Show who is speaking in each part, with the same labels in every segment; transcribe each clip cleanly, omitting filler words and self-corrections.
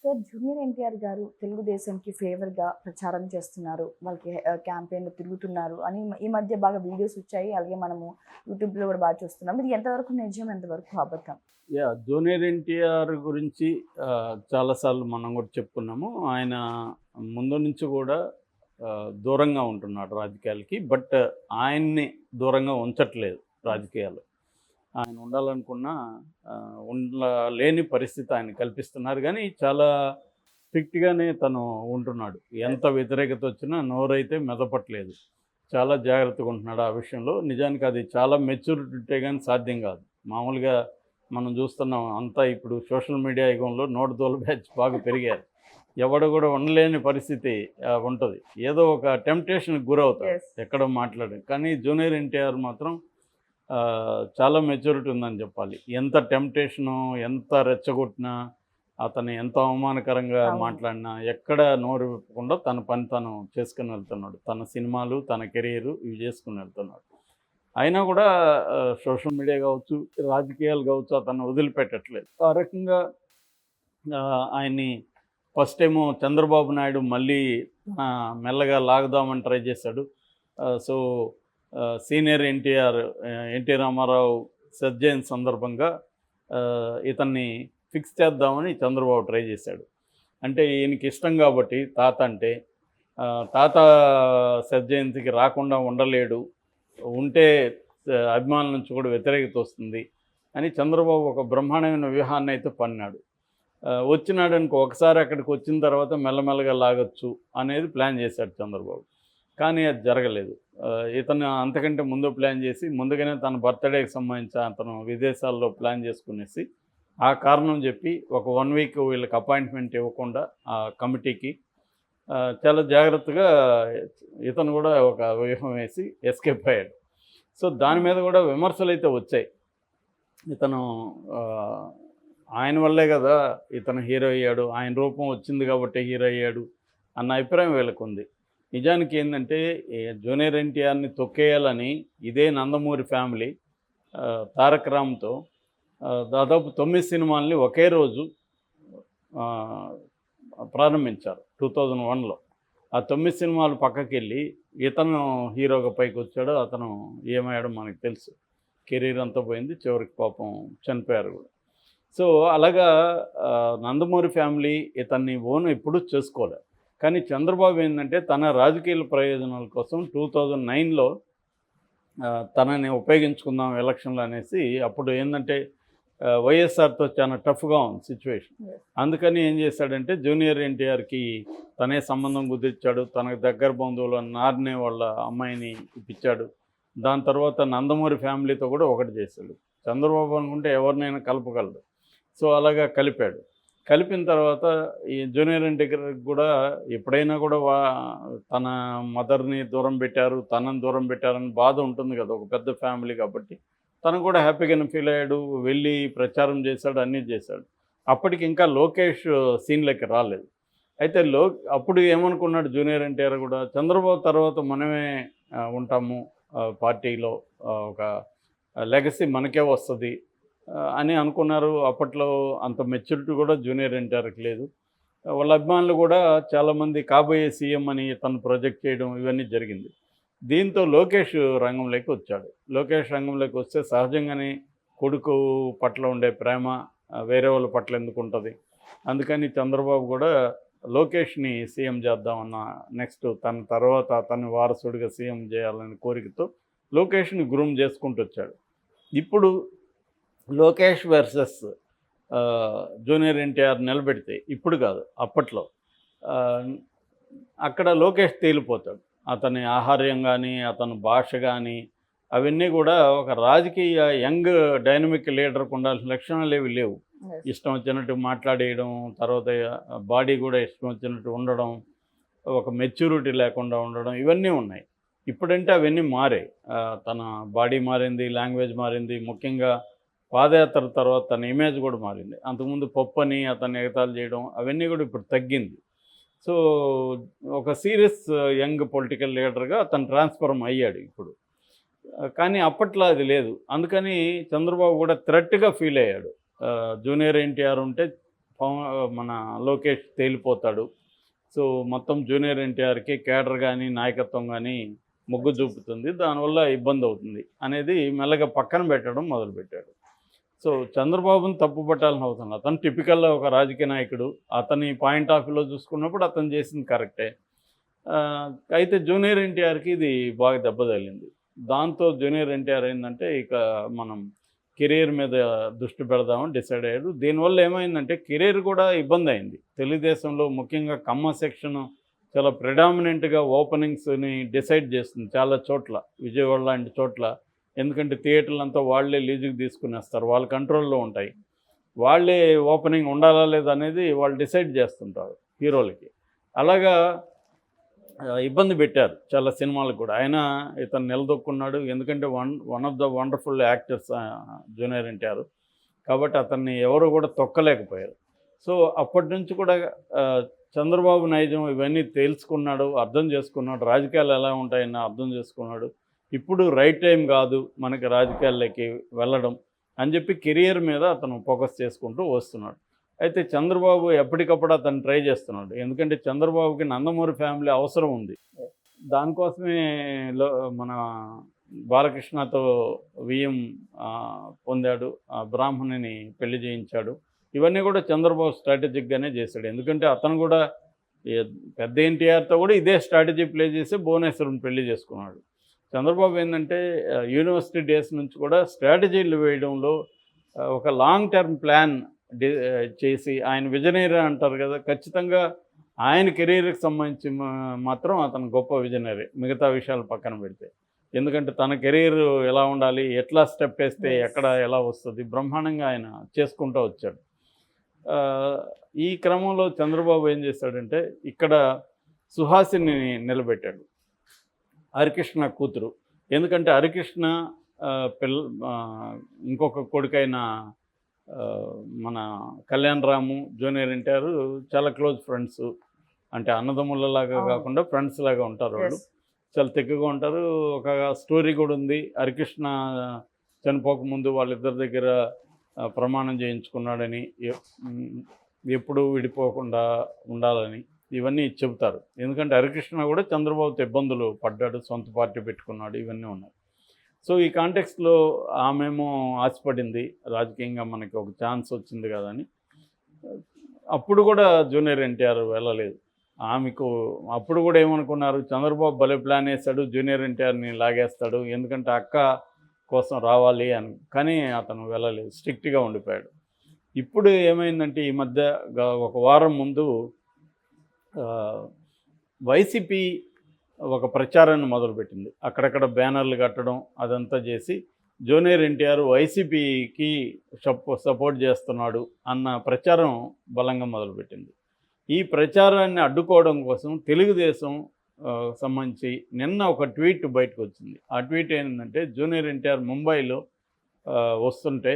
Speaker 1: So junior NTR గారు తెలుగుదేశంకి ఫేవర్‌గా ప్రచారం చేస్తున్నారు. వాళ్ళకి క్యాంపెయిన్‌లో తిరుగుతున్నారు అని ఈ మధ్య బాగా వీడియోస్ వచ్చాయి. అలాగే మనము యూట్యూబ్‌లో కూడా బాగా చూస్తున్నాం. ఇది ఎంతవరకు నిజం? ఎంతవరకు అబద్ధం?
Speaker 2: జూనియర్ ఎన్టీఆర్ గురించి చాలా సార్లు మనం కూడా చెప్పుకున్నాము. ఆయన ముందు నుంచి కూడా దూరంగా ఉంటున్నాడు రాజకీయాలకి. బట్ ఆయన్ని దూరంగా ఉంచట్లేదు రాజకీయాలు. ఆయన ఉండాలనుకున్నా ఉండలేని పరిస్థితి ఆయన కల్పిస్తున్నారు గానీ, చాలా స్ట్రిక్ట్‌గానే తను ఉంటున్నాడు. ఎంత వ్యతిరేకత వచ్చినా నోరైతే మెదపట్లేదు. చాలా జాగ్రత్తగా ఉంటున్నాడు ఆ విషయంలో. నిజానికి అది చాలా మెచ్యూరిటీ ఉంటే గానీ సాధ్యం కాదు. మామూలుగా మనం చూస్తున్నాం అంతా ఇప్పుడు సోషల్ మీడియా యుగంలో నోటిదోల బ్యాచ్ బాగా పెరిగారు. ఎవడు కూడా ఉండలేని పరిస్థితి ఉంటది. ఏదో ఒక టెంప్టేషన్‌కి గురవుతాడు.
Speaker 1: యెస్.
Speaker 2: ఎక్కడో మాట్లాడి. కానీ జూనియర్ ఎన్టీఆర్ మాత్రం చాలా మెచ్యూరిటీ ఉందని చెప్పాలి. ఎంత టెంప్టేషను, ఎంత రెచ్చగొట్టినా, అతను ఎంత అవమానకరంగా
Speaker 1: అవును.
Speaker 2: మాట్లాడినా, ఎక్కడ నోరు విప్పకుండా తన పని తను చేసుకొని వెళ్తున్నాడు. తన సినిమాలు, తన కెరియరు ఇవి చేసుకొని వెళ్తున్నాడు. అయినా కూడా సోషల్ మీడియా కావచ్చు, రాజకీయాలు కావచ్చు అతన్ని వదిలిపెట్టట్లేదు. ఆ రకంగా ఆయన్ని ఫస్ట్ ఏమో చంద్రబాబు నాయుడు మళ్ళీ మెల్లగా లాగుదామని ట్రై చేశాడు. సో, సీనియర్ ఎన్టీఆర్, ఎన్టీ రామారావు సర్జైన్ సందర్భంగా ఇతన్ని ఫిక్స్ చేద్దామని చంద్రబాబు ట్రై చేశాడు. అంటే ఈయనకి ఇష్టం కాబట్టి తాత అంటే, తాత సర్జయంతికి రాకుండా ఉండలేడు. ఉంటే అభిమానుల నుంచి కూడా వ్యతిరేకత వస్తుంది అని చంద్రబాబు ఒక బ్రహ్మాండమైన వ్యూహాన్ని అయితే పన్నాడు. వచ్చినాడనుకో ఒకసారి అక్కడికి వచ్చిన తర్వాత మెల్లమెల్లగా లాగొచ్చు అనేది ప్లాన్ చేశాడు చంద్రబాబు. కానీ అది జరగలేదు. ఇతను అంతకంటే ముందు ప్లాన్ చేసి ముందుగానే తన బర్త్డేకి సంబంధించి అతను విదేశాల్లో ప్లాన్ చేసుకునేసి ఆ కారణం చెప్పి ఒక 1 వీక్ వీళ్ళకి అపాయింట్మెంట్ ఇవ్వకుండా ఆ కమిటీకి చాలా జాగ్రత్తగా ఇతను కూడా ఒక వ్యూహం వేసి ఎస్కేప్ అయ్యాడు. సో దాని మీద కూడా విమర్శలైతే వచ్చాయి. ఇతను ఆయన వల్లే కదా ఇతను హీరో అయ్యాడు, ఆయన రూపం వచ్చింది కాబట్టి హీరో అయ్యాడు అన్న అభిప్రాయం వీళ్ళకుంది. నిజానికి ఏంటంటే జూనియర్ ఎన్టీఆర్ని తొక్కేయాలని ఇదే నందమూరి ఫ్యామిలీ తారక రామ్‌తో దాదాపు 9 సినిమాల్ని ఒకే రోజు ప్రారంభించారు 2001లో. ఆ 9 సినిమాలు పక్కకెళ్ళి ఇతను హీరోగా పైకొచ్చాడు. అతను ఏమయ్యాడో మనకు తెలుసు. కెరీర్ అంతా పోయింది. చివరికి పాపం చనిపోయారు కూడా. సో అలాగా నందమూరి ఫ్యామిలీ ఇతన్ని ఓన్ ఎప్పుడూ చేసుకోలే. కానీ చంద్రబాబు ఏంటంటే తన రాజకీయ ప్రయోజనాల కోసం 2009లో తనని ఉపయోగించుకుందాం ఎలక్షన్లో అనేసి అప్పుడు ఏంటంటే వైఎస్ఆర్తో చాలా టఫ్గా ఉంది సిచ్యువేషన్. అందుకని ఏం చేశాడంటే జూనియర్ ఎన్టీఆర్కి తనే సంబంధం కుదిర్చాడు. తనకు దగ్గర బంధువులు నార్నే వాళ్ళ అమ్మాయిని ఇప్పించాడు. దాని తర్వాత నందమూరి ఫ్యామిలీతో కూడా ఒకటి చేశాడు. చంద్రబాబు అనుకుంటే ఎవరినైనా కలపగలడు. సో అలాగా కలిపాడు. కలిపిన తర్వాత ఈ జూనియర్ ఎన్టీఆర్‌కి కూడా ఎప్పుడైనా కూడా తన మదర్‌ని దూరం పెట్టారు, తనని దూరం పెట్టారని బాధ ఉంటుంది కదా! ఒక పెద్ద ఫ్యామిలీ కాబట్టి. తను కూడా హ్యాపీగానే ఫీల్ అయ్యాడు. వెళ్ళి ప్రచారం చేశాడు, అన్నీ చేశాడు. అప్పటికి ఇంకా లోకేష్ సీన్‌లోకి రాలేదు. అయితే అప్పుడు ఏమనుకున్నాడు జూనియర్ ఎన్టీఆర్ కూడా చంద్రబాబు తర్వాత మనమే ఉంటాము పార్టీలో, ఒక లెగసీ మనకే వస్తది అని అనుకున్నారు. అప్పట్లో అంత మెచ్యూరిటీ కూడా జూనియర్ ఎన్టీఆర్‌కి లేదు. వాళ్ళ అభిమానులు కూడా చాలామంది కాబోయే సీఎం అని తను ప్రొజెక్ట్ చేయడం ఇవన్నీ జరిగింది. దీంతో లోకేష్ రంగంలోకి వచ్చాడు. లోకేష్ రంగంలోకి వస్తే సహజంగానే కొడుకు పట్ల ఉండే ప్రేమ వేరే వాళ్ళ పట్ల ఎందుకు ఉంటుంది. అందుకని చంద్రబాబు కూడా లోకేష్‌ని సీఎం చేద్దామన్న నెక్స్ట్ తన తర్వాత తన వారసుడిగా సీఎం చేయాలనే కోరికతో లోకేష్‌ని గ్రూమ్ చేసుకుంటూ వచ్చాడు. ఇప్పుడు లోకేష్ వర్సెస్ జూనియర్ ఎన్టీఆర్ నిలబెడితే ఇప్పుడు కాదు అప్పట్లో అక్కడ లోకేష్ తేలిపోతాడు. అతని ఆహార్యం కానీ, అతని భాష కానీ అవన్నీ కూడా ఒక రాజకీయ యంగ్ డైనమిక్ లీడర్కి ఉండాల్సిన లక్షణాలు ఏవి లేవు. ఇష్టం వచ్చినట్టు మాట్లాడేయడం, తర్వాత బాడీ కూడా ఇష్టం వచ్చినట్టు ఉండడం, ఒక మెచ్యూరిటీ లేకుండా ఉండడం ఇవన్నీ ఉన్నాయి. ఇప్పుడంటే అవన్నీ మారాయి. తన బాడీ మారింది, లాంగ్వేజ్ మారింది. ముఖ్యంగా పాదయాత్ర తర్వాత తన ఇమేజ్ కూడా మారింది. అంతకుముందు పప్పని అతన్ని ఎగతాళి చేయడం అవన్నీ కూడా ఇప్పుడు తగ్గింది. సో ఒక సీరియస్ యంగ్ పొలిటికల్ లీడర్గా అతను ట్రాన్స్ఫార్మ్ అయ్యాడు ఇప్పుడు. కానీ అప్పట్లో అది లేదు. అందుకని చంద్రబాబు కూడా థ్రెట్‌గా ఫీల్ అయ్యాడు. జూనియర్ ఎన్టీఆర్ ఉంటే మన లోకేష్ తేలిపోతాడు. సో మొత్తం జూనియర్ ఎన్టీఆర్కి కేడర్ కానీ నాయకత్వం కానీ మొగ్గు చూపుతుంది, దానివల్ల ఇబ్బంది అవుతుంది అనేది మెల్లగా పక్కన పెట్టడం మొదలుపెట్టాడు. సో చంద్రబాబుని తప్పు పట్టాల్సిన అవసరం లేదు. అతను టిపికల్గా ఒక రాజకీయ నాయకుడు, అతని పాయింట్ ఆఫ్ వ్యూలో చూసుకున్నప్పుడు అతను చేసింది కరెక్టే. అయితే జూనియర్ ఎన్టీఆర్కి ఇది బాగా దెబ్బ తగిలింది. దాంతో జూనియర్ ఎన్టీఆర్ ఏంటంటే ఇక మనం కెరీర్ మీద దృష్టి పెడదామని డిసైడ్ అయ్యాడు. దీనివల్ల ఏమైందంటే కెరీర్ కూడా ఇబ్బంది అయింది. తెలుగుదేశంలో ముఖ్యంగా కమ్మ సెక్షన్ చాలా ప్రిడామినెంట్గా ఓపెనింగ్స్ని డిసైడ్ చేస్తుంది చాలా చోట్ల, విజయవాడ లాంటి చోట్ల. ఎందుకంటే థియేటర్లు అంతా వాళ్ళే లీజుకి తీసుకునేస్తారు, వాళ్ళ కంట్రోల్లో ఉంటాయి. వాళ్ళే ఓపెనింగ్ ఉండాలా లేదా అనేది వాళ్ళు డిసైడ్ చేస్తుంటారు హీరోలకి. అలాగా ఇబ్బంది పెట్టారు చాలా సినిమాలకు కూడా. ఆయన ఇతను నిలదొక్కున్నాడు, ఎందుకంటే one of the wonderful actors junior NTR, కాబట్టి అతన్ని ఎవరు కూడా తొక్కలేకపోయారు. సో అప్పటి నుంచి కూడా చంద్రబాబు నైజం ఇవన్నీ తెలుసుకున్నాడు, అర్థం చేసుకున్నాడు, రాజకీయాలు ఎలా ఉంటాయని అర్థం చేసుకున్నాడు. ఇప్పుడు రైట్ టైం కాదు మనకి రాజకీయాల్లోకి వెళ్ళడం అని చెప్పి కెరియర్ మీద అతను ఫోకస్ చేసుకుంటూ వస్తున్నాడు. అయితే చంద్రబాబు ఎప్పటికప్పుడు అతను ట్రై చేస్తున్నాడు, ఎందుకంటే చంద్రబాబుకి నందమూరి ఫ్యామిలీ అవసరం ఉంది. దానికోసమే మన బాలకృష్ణతో వియ్యం పొందాడు, బ్రాహ్మణిని పెళ్లి చేయించాడు. ఇవన్నీ కూడా చంద్రబాబు స్ట్రాటజిక్గానే చేశాడు. ఎందుకంటే అతను కూడా పెద్ద ఎన్టీఆర్తో కూడా ఇదే స్ట్రాటజీ ప్లే చేసి భువనేశ్వరం పెళ్లి చేసుకున్నాడు. చంద్రబాబు ఏంటంటే యూనివర్సిటీ డేస్ నుంచి కూడా స్ట్రాటజీలు వేయడంలో ఒక లాంగ్ టర్మ్ ప్లాన్ చేసి, ఆయన విజనరీ అంటారు కదా, ఖచ్చితంగా ఆయన కెరీర్కి సంబంధించి మాత్రం అతను గొప్ప విజనరీ, మిగతా విషయాలు పక్కన పెడితే. ఎందుకంటే తన కెరీర్ ఎలా ఉండాలి, ఎట్లా స్టెప్ వేస్తే ఎక్కడ ఎలా వస్తుంది, బ్రహ్మాండంగా ఆయన చేసుకుంటూ వచ్చాడు. ఈ క్రమంలో చంద్రబాబు ఏం చేశాడంటే ఇక్కడ సుహాసిని నిలబెట్టాడు, హరికృష్ణ కూతురు. ఎందుకంటే హరికృష్ణ ఇంకొక కొడుకైన మన కళ్యాణ్ రాము జూనియర్ ఎన్టీఆర్ చాలా క్లోజ్ ఫ్రెండ్స్. అంటే అన్నదమ్ములలాగా కాకుండా ఫ్రెండ్స్ లాగా ఉంటారు వాళ్ళు, చాలా తెగ్గగా ఉంటారు. ఒక స్టోరీ కూడా ఉంది, హరికృష్ణ చనిపోకముందు వాళ్ళిద్దరి దగ్గర ప్రమాణం చేయించుకున్నాడని, ఎప్పుడూ విడిపోకుండా ఉండాలని, ఇవన్నీ చెబుతారు. ఎందుకంటే హరికృష్ణ కూడా చంద్రబాబుతో ఇబ్బందులు పడ్డాడు, సొంత పార్టీ పెట్టుకున్నాడు, ఇవన్నీ ఉన్నాయి. సో ఈ కాంటెక్స్లో ఆమెమో ఆశపడింది రాజకీయంగా మనకి ఒక ఛాన్స్ వచ్చింది కదా అని. అప్పుడు కూడా జూనియర్ ఎన్టీఆర్ వెళ్ళలేదు ఆమెకు. అప్పుడు కూడా ఏమనుకున్నారు, చంద్రబాబు భలే ప్లాన్ వేస్తాడు, జూనియర్ ఎన్టీఆర్ని లాగేస్తాడు, ఎందుకంటే అక్క కోసం రావాలి అని. కానీ అతను వెళ్ళలేదు, స్ట్రిక్ట్గా ఉండిపోయాడు. ఇప్పుడు ఏమైందంటే ఈ మధ్య ఒక వారం ముందు వైసీపీ ఒక ప్రచారాన్ని మొదలుపెట్టింది. అక్కడక్కడ బ్యానర్లు కట్టడం అదంతా చేసి జూనియర్ ఎన్టీఆర్ వైసీపీకి సపోర్ట్ చేస్తున్నాడు అన్న ప్రచారం బలంగా మొదలుపెట్టింది. ఈ ప్రచారాన్ని అడ్డుకోవడం కోసం తెలుగుదేశం సంబంధించి నిన్న ఒక ట్వీట్ బయటకు వచ్చింది. ఆ ట్వీట్ ఏంటంటే, జూనియర్ ఎన్టీఆర్ ముంబైలో వస్తుంటే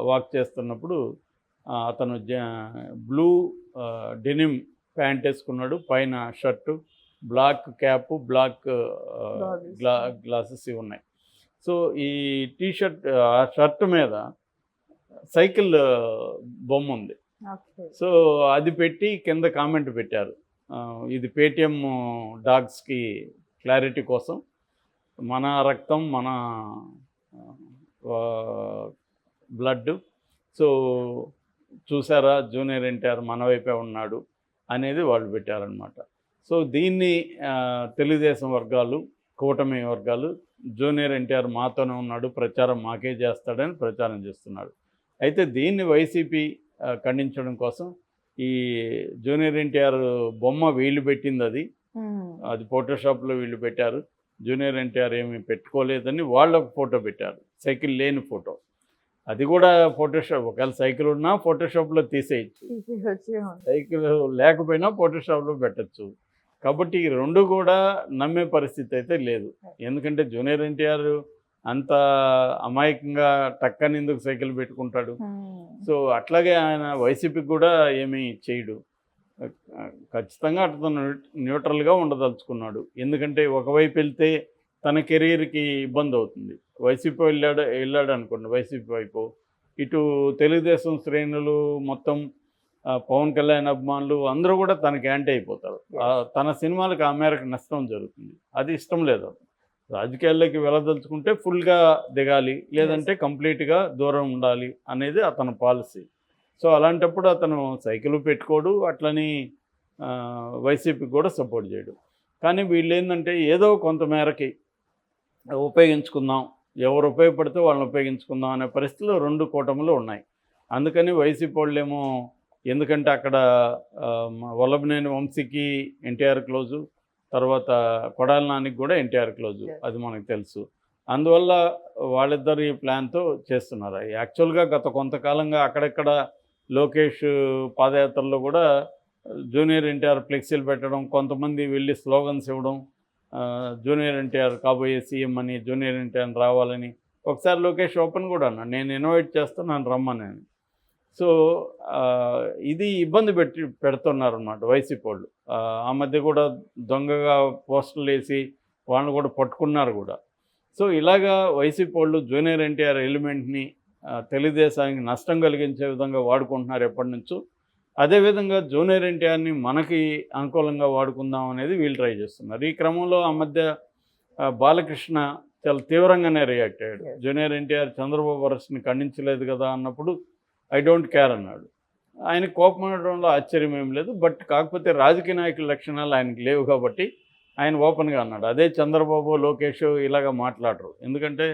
Speaker 2: వాక్ చేస్తున్నప్పుడు అతను బ్లూ డెనిమ్ ప్యాంట్ వేసుకున్నాడు, పైన shirt, black cap, black glasses ఇవి ఉన్నాయి. సో ఈ టీషర్ట్ షర్ట్ మీద సైకిల్ బొమ్మ ఉంది. సో అది పెట్టి కింద కామెంట్ పెట్టారు, ఇది పేటిఎం డాగ్స్కి క్లారిటీ కోసం, మన రక్తం మన బ్లడ్, సో చూసారా జూనియర్ ఎన్టీఆర్ మన వైపే ఉన్నాడు అనేది వాళ్ళు పెట్టారనమాట. సో దీన్ని తెలుగుదేశం వర్గాలు, కూటమి వర్గాలు జూనియర్ ఎన్టీఆర్ మాతోనే ఉన్నాడు, ప్రచారం మాకే చేస్తాడని ప్రచారం చేస్తున్నాడు. అయితే దీన్ని వైసీపీ ఖండించడం కోసం ఈ జూనియర్ ఎన్టీఆర్ బొమ్మ వీళ్ళు పెట్టింది, అది ఫోటోషాప్లో వీళ్ళు పెట్టారు, జూనియర్ ఎన్టీఆర్ ఏమీ పెట్టుకోలేదని వాళ్ళు ఒక ఫోటో పెట్టారు, సైకిల్ లేని ఫోటో. అది కూడా ఫోటోషాప్, ఒకవేళ సైకిల్ ఉన్నా ఫోటోషాప్లో తీసేయచ్చు, సైకిల్ లేకపోయినా ఫోటోషాప్లో పెట్టచ్చు. కాబట్టి ఈ రెండు కూడా నమ్మే పరిస్థితి అయితే లేదు. ఎందుకంటే జూనియర్ ఎన్టీఆర్ అంత అమాయకంగా టక్కని ఎందుకు సైకిల్ పెట్టుకుంటాడు. సో అట్లాగే ఆయన వైసీపీకి కూడా ఏమీ చేయడు, ఖచ్చితంగా అతను న్యూట్రల్గా ఉండదలుచుకున్నాడు. ఎందుకంటే ఒకవైపు వెళ్తే తన కెరీర్కి ఇబ్బంది అవుతుంది. వైసీపీ వెళ్ళాడు అనుకోండి, వైసీపీ వైపు, ఇటు తెలుగుదేశం శ్రేణులు మొత్తం పవన్ కళ్యాణ్ అభిమానులు అందరూ కూడా తనకి యాంటీ అయిపోతారు. తన సినిమాలకు ఆ మేరకు నష్టం జరుగుతుంది. అది ఇష్టం లేదు. రాజకీయాల్లోకి వెళ్ళదలుచుకుంటే ఫుల్గా దిగాలి, లేదంటే కంప్లీట్గా దూరం ఉండాలి అనేది అతని పాలసీ. సో అలాంటప్పుడు అతను సైకిల్ పెట్టుకోడు, అట్లని వైసీపీకి కూడా సపోర్ట్ చేయడు. కానీ వీళ్ళు ఏంటంటే ఏదో కొంత మేరకి ఉపయోగించుకుందాం, ఎవరు ఉపయోగపడితే వాళ్ళని ఉపయోగించుకుందాం అనే పరిస్థితులు రెండు కూటములు ఉన్నాయి. అందుకని వైసీపీ వాళ్ళేమో, ఎందుకంటే అక్కడ వల్లభనేని వంశీకి ఎన్టీఆర్ క్లోజు, తర్వాత కొడాలి నానికి కూడా ఎన్టీఆర్ క్లోజు, అది మనకు తెలుసు. అందువల్ల వాళ్ళిద్దరు ఈ ప్లాన్తో చేస్తున్నారు. యాక్చువల్గా గత కొంతకాలంగా అక్కడెక్కడ లోకేష్ పాదయాత్రలో కూడా జూనియర్ ఎన్టీఆర్ ఫ్లెక్సీలు పెట్టడం, కొంతమంది వెళ్ళి స్లోగన్స్ ఇవ్వడం, జూనియర్ ఎన్టీఆర్ కాబోయే సీఎం అని, జూనియర్ ఎన్టీఆర్ రావాలని. ఒకసారి లోకేష్ ఓపెన్ కూడా అన్నాడు, నేను ఇన్వైట్ చేస్తాను, నన్ను రమ్మని. సో ఇది ఇబ్బంది పెడుతున్నారు అన్నమాట వైసీపీ వాళ్ళు. ఆ మధ్య కూడా దొంగగా పోస్టర్లు వేసి వాళ్ళని కూడా పట్టుకున్నారు కూడా. సో ఇలాగా వైసీపీ వాళ్ళు జూనియర్ ఎన్టీఆర్ ఎలిమెంట్ని తెలుగుదేశానికి నష్టం కలిగించే విధంగా వాడుకుంటున్నారు ఎప్పటి నుంచో. అదేవిధంగా జూనియర్ ఎన్టీఆర్ని మనకి అనుకూలంగా వాడుకుందాం అనేది వీళ్ళు ట్రై చేస్తున్నారు. ఈ క్రమంలో ఆ మధ్య బాలకృష్ణ చాలా తీవ్రంగానే రియాక్ట్ అయ్యాడు. జూనియర్ ఎన్టీఆర్ చంద్రబాబు అరెస్ట్ని ఖండించలేదు కదా అన్నప్పుడు ఐ డోంట్ కేర్ అన్నాడు. ఆయన కోపం ఉండడంలో ఆశ్చర్యం ఏం లేదు. బట్ కాకపోతే రాజకీయ నాయకుల లక్షణాలు ఆయనకి లేవు కాబట్టి ఆయన ఓపెన్గా అన్నాడు. అదే చంద్రబాబు లోకేష్ ఇలాగ మాట్లాడరు. ఎందుకంటే